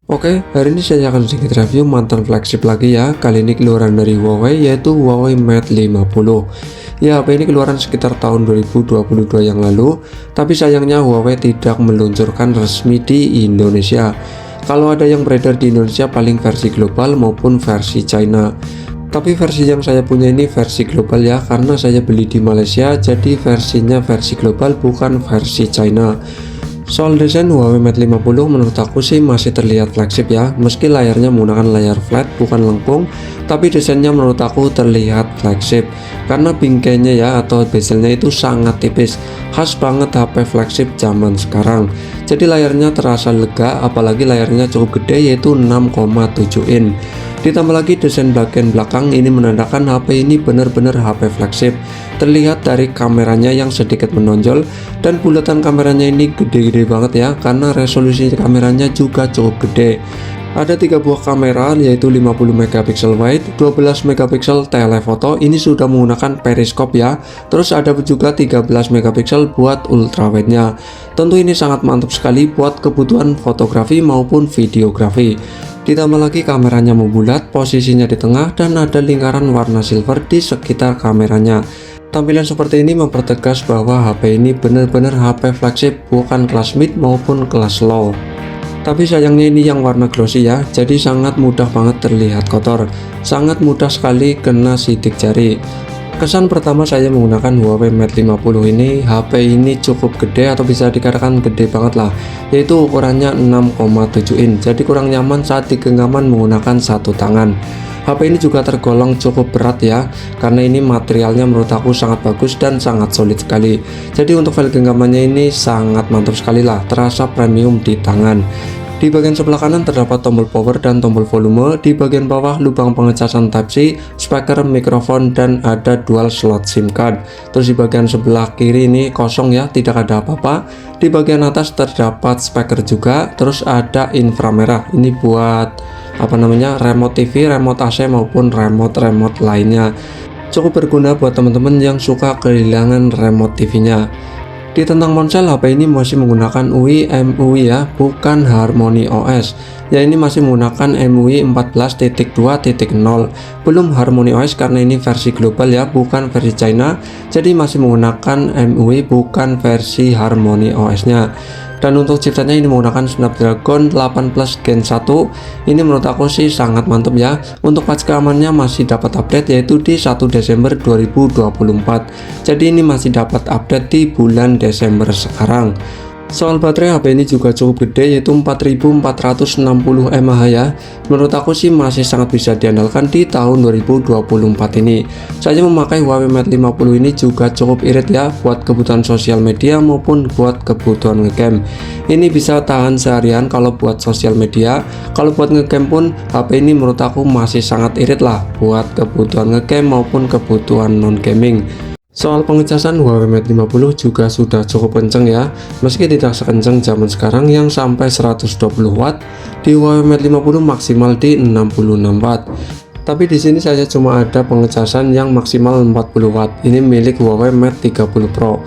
Oke, hari ini saya akan sedikit review mantan flagship lagi ya. Kali ini keluaran dari Huawei, yaitu Huawei Mate 50. Ya, HP ini keluaran sekitar tahun 2022 yang lalu, tapi sayangnya Huawei tidak meluncurkan resmi di Indonesia. Kalau ada yang beredar di Indonesia paling versi global maupun versi China. Tapi versi yang saya punya ini versi global ya, karena saya beli di Malaysia, jadi versinya versi global bukan versi China. Soal desain Huawei Mate 50 menurut aku sih masih terlihat flagship ya, meski layarnya menggunakan layar flat bukan lengkung, tapi desainnya menurut aku terlihat flagship karena bingkainya ya atau bezelnya itu sangat tipis, khas banget HP flagship zaman sekarang. Jadi layarnya terasa lega, apalagi layarnya cukup gede yaitu 6,7 in. Ditambah lagi desain bagian belakang ini menandakan HP ini benar-benar HP flagship. Terlihat dari kameranya yang sedikit menonjol dan bulatan kameranya ini gede-gede banget ya, karena resolusi kameranya juga cukup gede. Ada 3 buah kamera yaitu 50 megapiksel wide, 12 megapiksel telephoto, ini sudah menggunakan periskop ya. Terus ada juga 13 megapiksel buat ultrawide nya. Tentu ini sangat mantap sekali buat kebutuhan fotografi maupun videografi. Ditambah lagi kameranya membulat, posisinya di tengah, dan ada lingkaran warna silver di sekitar kameranya. Tampilan seperti ini mempertegas bahwa HP ini benar-benar HP flagship, bukan kelas mid maupun kelas low. Tapi sayangnya ini yang warna glossy ya, jadi sangat mudah banget terlihat kotor, sangat mudah sekali kena sidik jari. Kesan pertama saya menggunakan Huawei Mate 50 ini, HP ini cukup gede atau bisa dikatakan gede banget lah, yaitu ukurannya 6,7 in, jadi kurang nyaman saat digenggaman menggunakan satu tangan. HP ini juga tergolong cukup berat ya, karena ini materialnya menurut aku sangat bagus dan sangat solid sekali. Jadi untuk file genggamannya ini sangat mantap sekali lah, terasa premium di tangan. Di bagian sebelah kanan terdapat tombol power dan tombol volume, di bagian bawah lubang pengecasan Type-C, speaker, mikrofon, dan ada dual slot SIM card. Terus di bagian sebelah kiri ini kosong ya, tidak ada apa-apa. Di bagian atas terdapat speaker juga, terus ada inframerah. Ini buat remote TV, remote AC maupun remote lainnya. Cukup berguna buat teman-teman yang suka kehilangan remote TV-nya. Di tentang ponsel, HP ini masih menggunakan UI MUI ya, bukan Harmony OS. Ya, ini masih menggunakan MUI 14.2.0, belum Harmony OS karena ini versi global ya, bukan versi China. Jadi masih menggunakan MUI, bukan versi Harmony OS-nya. Dan untuk chipsetnya ini menggunakan Snapdragon 8 Plus Gen 1. Ini menurut aku sih sangat mantap ya. Untuk patch keamanannya masih dapat update yaitu di 1 Desember 2024. Jadi ini masih dapat update di bulan Desember sekarang. Soal baterai, HP ini juga cukup gede yaitu 4460 mAh ya. Menurut aku sih masih sangat bisa diandalkan di tahun 2024 ini. Saya memakai Huawei Mate 50 ini juga cukup irit ya, buat kebutuhan sosial media maupun buat kebutuhan ngegame. Ini bisa tahan seharian kalau buat sosial media. Kalau buat ngegame pun HP ini menurut aku masih sangat irit lah, buat kebutuhan ngegame maupun kebutuhan non gaming. Soal pengecasan, Huawei Mate 50 juga sudah cukup kenceng ya, meski tidak sekenceng zaman sekarang yang sampai 120 watt. Di Huawei Mate 50 maksimal di 66 watt. Tapi di sini saya cuma ada pengecasan yang maksimal 40 watt. Ini milik Huawei Mate 30 Pro.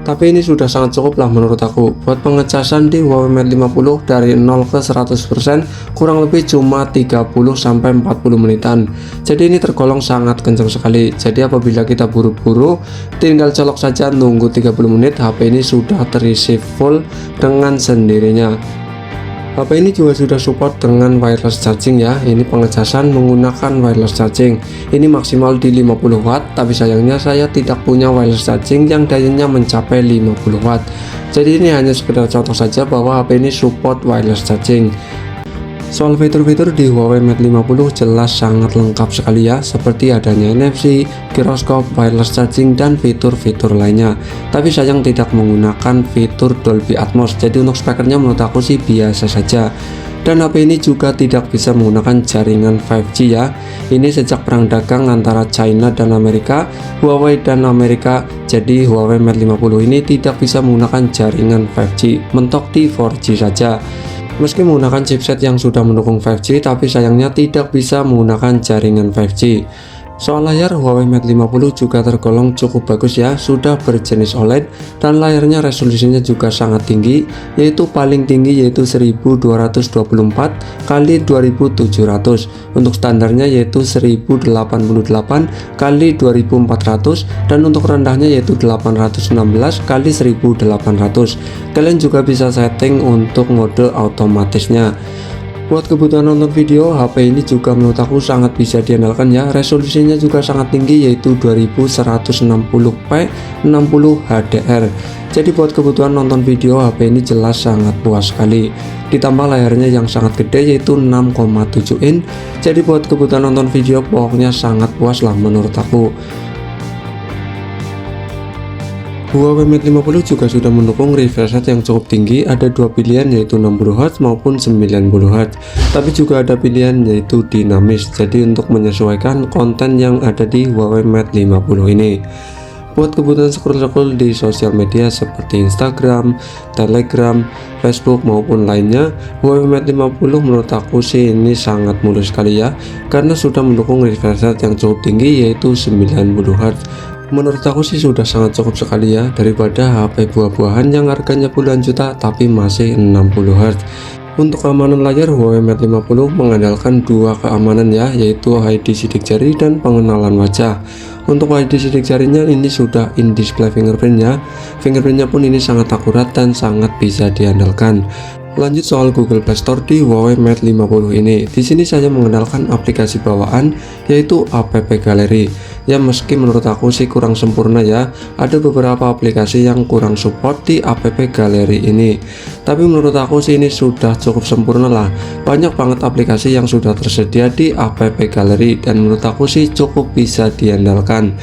Tapi ini sudah sangat cukup lah menurut aku. Buat pengecasan di Huawei Mate 50 dari 0 ke 100% kurang lebih cuma 30-40 menitan. Jadi ini tergolong sangat kencang sekali. Jadi apabila kita buru-buru, tinggal colok saja nunggu 30 menit, HP ini sudah terisi full dengan sendirinya. HP ini juga sudah support dengan wireless charging ya. Ini pengecasan menggunakan wireless charging. Ini maksimal di 50 watt, tapi sayangnya saya tidak punya wireless charging yang dayanya mencapai 50 watt. Jadi ini hanya sekedar contoh saja bahwa HP ini support wireless charging. Soal fitur-fitur di Huawei Mate 50 jelas sangat lengkap sekali ya, seperti adanya NFC, gyroscope, wireless charging, dan fitur-fitur lainnya. Tapi sayang tidak menggunakan fitur Dolby Atmos, jadi untuk speakernya menurut aku sih biasa saja. Dan HP ini juga tidak bisa menggunakan jaringan 5G ya. Ini sejak perang dagang antara China dan Amerika, Huawei dan Amerika, jadi Huawei Mate 50 ini tidak bisa menggunakan jaringan 5G, mentok di 4G saja. Meski menggunakan chipset yang sudah mendukung 5G, tapi sayangnya tidak bisa menggunakan jaringan 5G. Soal layar, Huawei Mate 50 juga tergolong cukup bagus ya, sudah berjenis OLED dan layarnya resolusinya juga sangat tinggi, yaitu paling tinggi yaitu 1224 x 2700. Untuk standarnya yaitu 1088 x 2400 dan untuk rendahnya yaitu 816 x 1800. Kalian juga bisa setting untuk mode otomatisnya. Buat kebutuhan nonton video, HP ini juga menurut aku sangat bisa diandalkan ya. Resolusinya juga sangat tinggi yaitu 2160p 60 HDR. Jadi buat kebutuhan nonton video, HP ini jelas sangat puas sekali. Ditambah layarnya yang sangat gede yaitu 6,7 inch. Jadi buat kebutuhan nonton video pokoknya sangat puas lah menurut aku. Huawei Mate 50 juga sudah mendukung refresh rate yang cukup tinggi, ada dua pilihan yaitu 60Hz maupun 90Hz, tapi juga ada pilihan yaitu dinamis, jadi untuk menyesuaikan konten yang ada di Huawei Mate 50 ini. Buat kebutuhan scroll di sosial media seperti Instagram, Telegram, Facebook maupun lainnya, Huawei Mate 50 menurut aku sih ini sangat mulus sekali ya, karena sudah mendukung refresh rate yang cukup tinggi yaitu 90Hz. Menurut aku sih sudah sangat cukup sekali ya, daripada HP buah-buahan yang harganya puluhan juta tapi masih 60Hz. Untuk keamanan layar, Huawei Mate 50 mengandalkan dua keamanan ya, yaitu ID sidik jari dan pengenalan wajah. Untuk ID sidik jarinya ini sudah in-display fingerprintnya. Fingerprintnya pun ini sangat akurat dan sangat bisa diandalkan. Lanjut soal Google Play Store di Huawei Mate 50 ini. Di sini saya mengandalkan aplikasi bawaan yaitu App Gallery. Ya meski menurut aku sih kurang sempurna ya. Ada beberapa aplikasi yang kurang support di App Gallery ini. Tapi menurut aku sih ini sudah cukup sempurna lah. Banyak banget aplikasi yang sudah tersedia di App Gallery dan menurut aku sih cukup bisa diandalkan.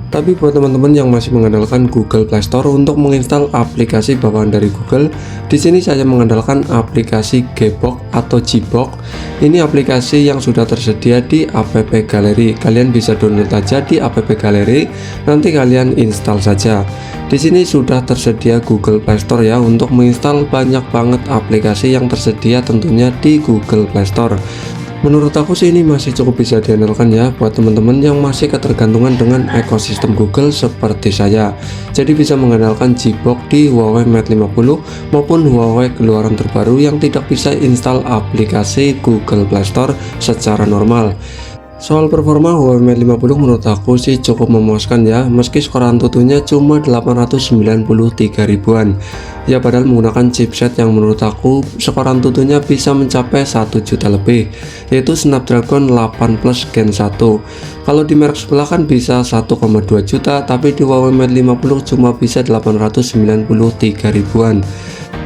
Tapi buat teman-teman yang masih mengandalkan Google Play Store untuk menginstal aplikasi bawaan dari Google, di sini saya mengandalkan aplikasi Gbox atau Gbox. Ini aplikasi yang sudah tersedia di App Gallery. Kalian bisa download aja di App Gallery, nanti kalian install saja. Di sini sudah tersedia Google Play Store ya untuk menginstal banyak banget aplikasi yang tersedia tentunya di Google Play Store. Menurut aku sih ini masih cukup bisa diandalkan ya buat teman-teman yang masih ketergantungan dengan ekosistem Google seperti saya. Jadi bisa mengandalkan Gbox di Huawei Mate 50 maupun Huawei keluaran terbaru yang tidak bisa install aplikasi Google Play Store secara normal. Soal performa, Huawei Mate 50 menurut aku sih cukup memuaskan ya, meski skor Antutunya cuma 893 ribuan. Ya padahal menggunakan chipset yang menurut aku skor Antutunya bisa mencapai 1 juta lebih, yaitu Snapdragon 8 Plus Gen 1. Kalau di merek sebelah kan bisa 1,2 juta, tapi di Huawei Mate 50 cuma bisa 893 ribuan.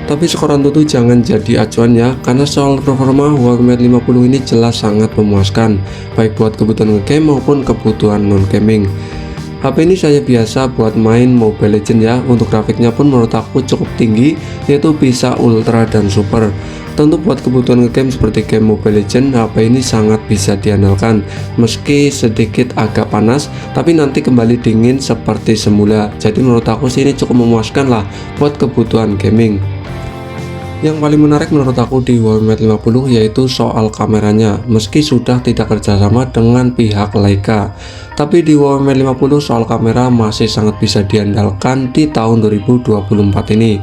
Tapi skor Antutu jangan jadi acuan ya, karena soal performa Huawei Mate 50 ini jelas sangat memuaskan, baik buat kebutuhan game maupun kebutuhan non-gaming. HP ini saya biasa buat main Mobile Legends ya. Untuk grafiknya pun menurut aku cukup tinggi, yaitu bisa ultra dan super. Tentu buat kebutuhan game seperti game Mobile Legends, HP ini sangat bisa diandalkan. Meski sedikit agak panas, tapi nanti kembali dingin seperti semula. Jadi menurut aku sih ini cukup memuaskan lah buat kebutuhan gaming. Yang paling menarik menurut aku di Huawei Mate 50 yaitu soal kameranya. Meski sudah tidak kerjasama dengan pihak Leica, tapi di Huawei Mate 50 soal kamera masih sangat bisa diandalkan di tahun 2024 ini.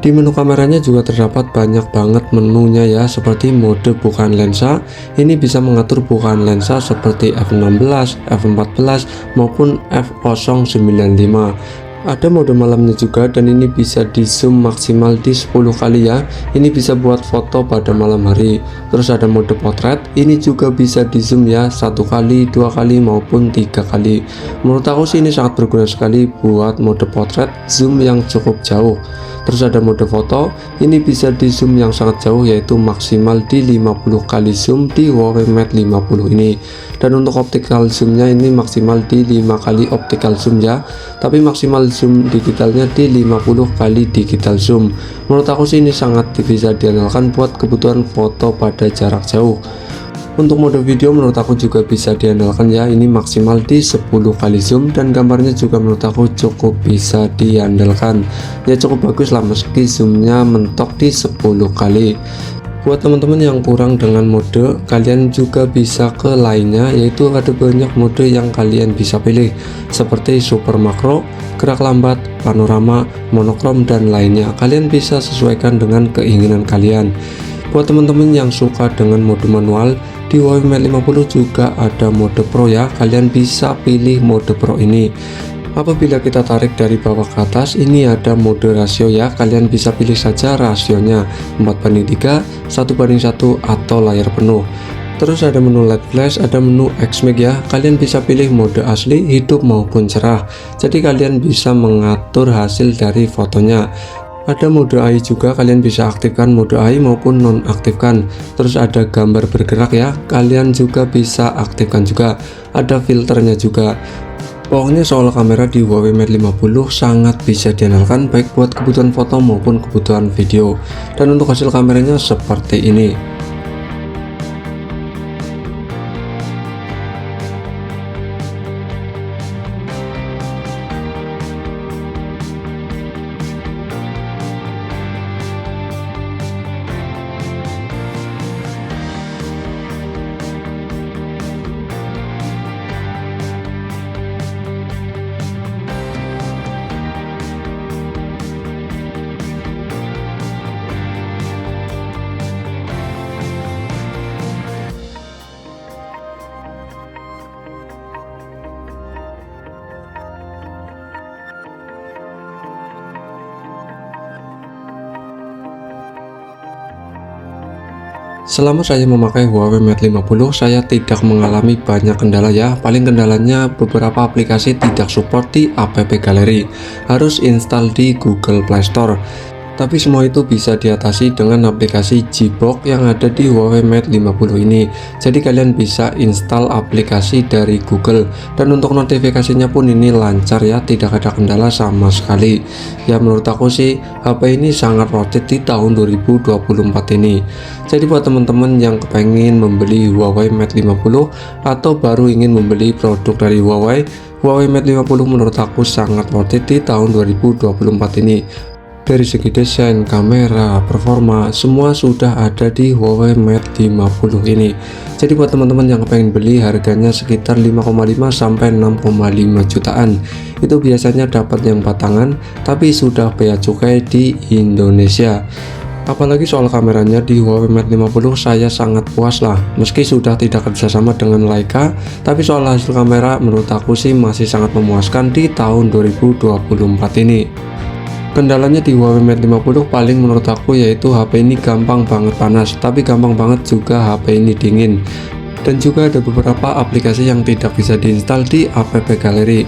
Di menu kameranya juga terdapat banyak banget menunya ya, seperti mode bukaan lensa. Ini bisa mengatur bukaan lensa seperti f16, f14 maupun f095. Ada mode malamnya juga, dan ini bisa di zoom maksimal di 10 kali ya. Ini bisa buat foto pada malam hari. Terus ada mode potret, ini juga bisa di zoom ya, 1 kali, 2 kali maupun 3 kali. Menurut aku sih ini sangat berguna sekali buat mode potret zoom yang cukup jauh. Terus ada mode foto, ini bisa di zoom yang sangat jauh, yaitu maksimal di 50 kali zoom di Huawei Mate 50 ini. Dan untuk optical zoomnya ini maksimal di 5 kali optical zoom ya, tapi maksimal zoom digitalnya di 50 kali digital zoom. Menurut aku sih ini sangat bisa diandalkan buat kebutuhan foto pada jarak jauh. Untuk mode video menurut aku juga bisa diandalkan ya, ini maksimal di 10 kali zoom, dan gambarnya juga menurut aku cukup bisa diandalkan ya, cukup bagus lah meski zoomnya mentok di 10 kali. Buat teman-teman yang kurang dengan mode, kalian juga bisa ke lainnya, yaitu ada banyak mode yang kalian bisa pilih seperti super makro, gerak lambat, panorama, monokrom, dan lainnya. Kalian bisa sesuaikan dengan keinginan kalian. Buat teman-teman yang suka dengan mode manual, di Huawei Mate 50 juga ada mode Pro ya. Kalian bisa pilih mode Pro ini. Apabila kita tarik dari bawah ke atas, ini ada mode rasio ya. Kalian bisa pilih saja rasionya 4:3, 1:1, atau layar penuh. Terus ada menu LED flash, ada menu Xmake ya. Kalian bisa pilih mode asli, hidup, maupun cerah. Jadi kalian bisa mengatur hasil dari fotonya. Ada mode AI juga, kalian bisa aktifkan mode AI maupun nonaktifkan. Terus ada gambar bergerak ya, kalian juga bisa aktifkan juga. Ada filternya juga. Pokoknya soal kamera di Huawei Mate 50 sangat bisa diandalkan baik buat kebutuhan foto maupun kebutuhan video. Dan untuk hasil kameranya seperti ini. Selama saya memakai Huawei Mate 50, saya tidak mengalami banyak kendala ya. Paling kendalanya beberapa aplikasi tidak support di App Gallery, harus install di Google Play Store. Tapi semua itu bisa diatasi dengan aplikasi Gbox yang ada di Huawei Mate 50 ini. Jadi kalian bisa install aplikasi dari Google. Dan untuk notifikasinya pun ini lancar ya, tidak ada kendala sama sekali. Ya menurut aku sih HP ini sangat worth it di tahun 2024 ini. Jadi buat teman-teman yang kepengen membeli Huawei Mate 50 atau baru ingin membeli produk dari Huawei Mate 50 menurut aku sangat worth it di tahun 2024 ini. Dari segi desain, kamera, performa, semua sudah ada di Huawei Mate 50 ini. Jadi buat teman-teman yang pengen beli, harganya sekitar 5,5 sampai 6,5 jutaan. Itu biasanya dapat yang batangan, tapi sudah bea cukai di Indonesia. Apalagi soal kameranya di Huawei Mate 50 saya sangat puas lah. Meski sudah tidak kerjasama dengan Leica, tapi soal hasil kamera menurut aku sih masih sangat memuaskan di tahun 2024 ini. Kendalanya di Huawei Mate 50 paling menurut aku yaitu HP ini gampang banget panas, tapi gampang banget juga HP ini dingin. Dan juga ada beberapa aplikasi yang tidak bisa diinstal di App Gallery.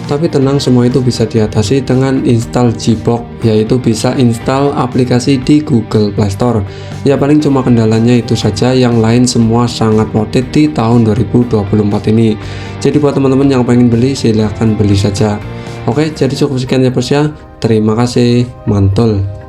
Tapi tenang, semua itu bisa diatasi dengan install Gbox, yaitu bisa install aplikasi di Google Play Store. Ya paling cuma kendalanya itu saja, yang lain semua sangat worth it di tahun 2024 ini. Jadi buat teman-teman yang pengen beli, silahkan beli saja. Oke, jadi cukup sekian ya bos ya. Terima kasih, mantul.